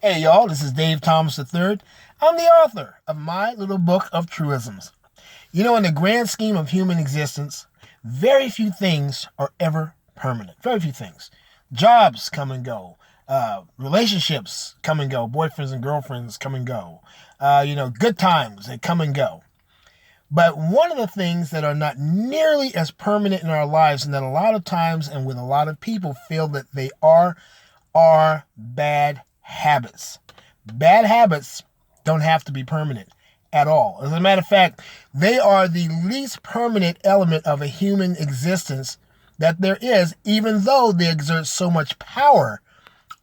Hey y'all, this is Dave Thomas III. I'm the author of my little book of truisms. You know, in the grand scheme of human existence, very few things are ever permanent. Very few things. Jobs come and go. Relationships come and go. Boyfriends and girlfriends come and go. Good times, they come and go. But one of the things that are not nearly as permanent in our lives, and that a lot of times and with a lot of people feel that they are bad habits. Bad habits don't have to be permanent at all. As a matter of fact, they are the least permanent element of a human existence that there is, even though they exert so much power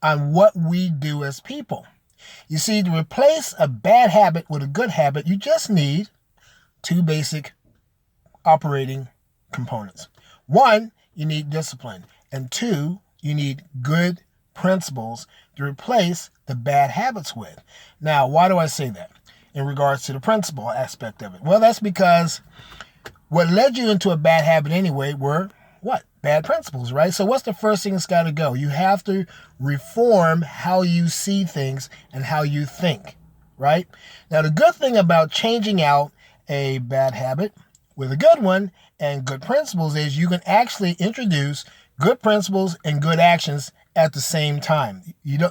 on what we do as people. You see, to replace a bad habit with a good habit, you just need two basic operating components. One, you need discipline. And two, you need good principles to replace the bad habits with. Now, why do I say that in regards to the principle aspect of it? Well, that's because what led you into a bad habit anyway were what? Bad principles, right? So what's the first thing that's got to go? You have to reform how you see things and how you think, right? Now, the good thing about changing out a bad habit with a good one and good principles is you can actually introduce good principles and good actions at the same time.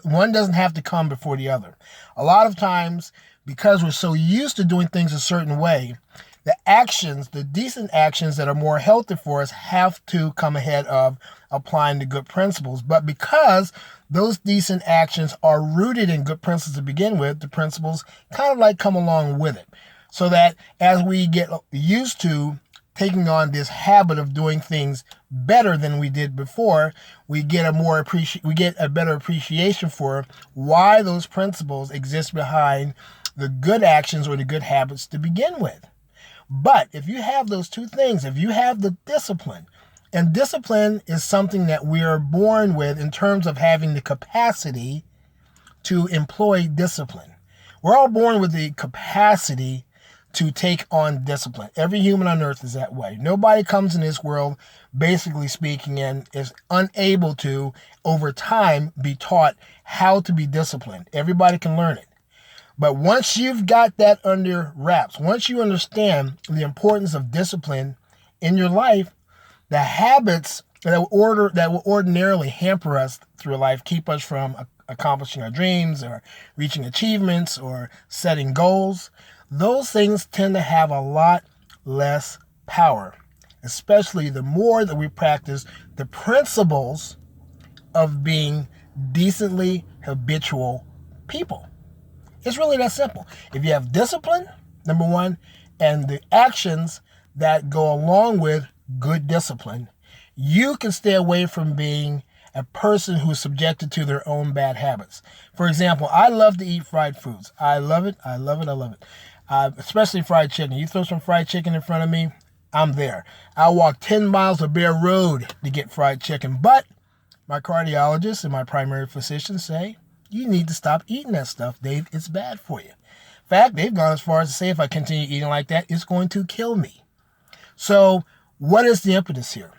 One doesn't have to come before the other. A lot of times, because we're so used to doing things a certain way, the decent actions that are more healthy for us have to come ahead of applying the good principles. But because those decent actions are rooted in good principles to begin with, the principles kind of like come along with it. So that as we get used to taking on this habit of doing things better than we did before, we get a better appreciation for why those principles exist behind the good actions or the good habits to begin with. But if you have those two things, if you have the discipline, and discipline is something that we are born with in terms of having the capacity to employ discipline. We're all born with the capacity to take on discipline. Every human on earth is that way. Nobody comes in this world, basically speaking, and is unable to, over time, be taught how to be disciplined. Everybody can learn it. But once you've got that under wraps, once you understand the importance of discipline in your life, the habits that will ordinarily hamper us through life, keep us from accomplishing our dreams or reaching achievements or setting goals, those things tend to have a lot less power, especially the more that we practice the principles of being decently habitual people. It's really that simple. If you have discipline, number one, and the actions that go along with good discipline, you can stay away from being a person who is subjected to their own bad habits. For example, I love to eat fried foods. I love it. I love it. I love it. Especially fried chicken. You throw some fried chicken in front of me, I'm there. I'll walk 10 miles of bare road to get fried chicken. But my cardiologist and my primary physician say, you need to stop eating that stuff, Dave. It's bad for you. In fact, they've gone as far as to say if I continue eating like that, it's going to kill me. So what is the impetus here?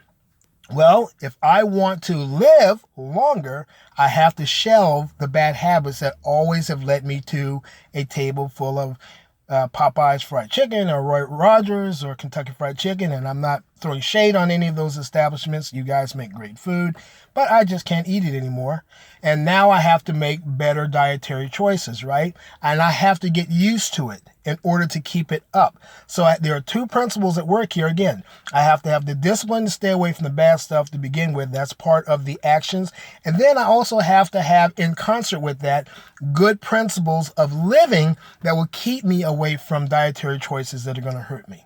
Well, if I want to live longer, I have to shelve the bad habits that always have led me to a table full of Popeye's fried chicken or Roy Rogers or Kentucky Fried Chicken. And I'm not throwing shade on any of those establishments. You guys make great food, but I just can't eat it anymore. And now I have to make better dietary choices, right? And I have to get used to it in order to keep it up. So there are two principles at work here. Again, I have to have the discipline to stay away from the bad stuff to begin with. That's part of the actions. And then I also have to have, in concert with that, good principles of living that will keep me away from dietary choices that are going to hurt me.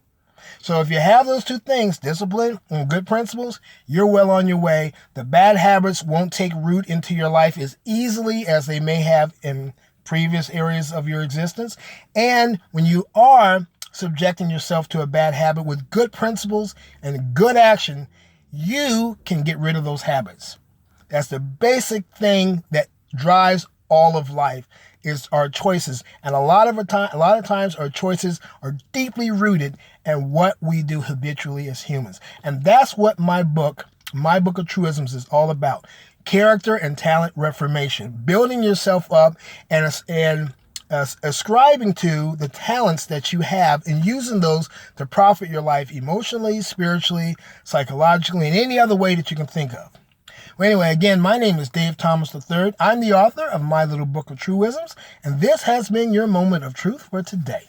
So if you have those two things, discipline and good principles, you're well on your way. The bad habits won't take root into your life as easily as they may have in previous areas of your existence. And when you are subjecting yourself to a bad habit with good principles and good action, you can get rid of those habits. That's the basic thing that drives all of life, is our choices. And a lot of times our choices are deeply rooted in what we do habitually as humans. And that's what my book of truisms is all about. character and talent reformation, building yourself up and ascribing to the talents that you have and using those to profit your life emotionally, spiritually, psychologically, and any other way that you can think of. Well, anyway, again, my name is Dave Thomas III. I'm the author of My Little Book of Tru-i-zems, and this has been your moment of truth for today.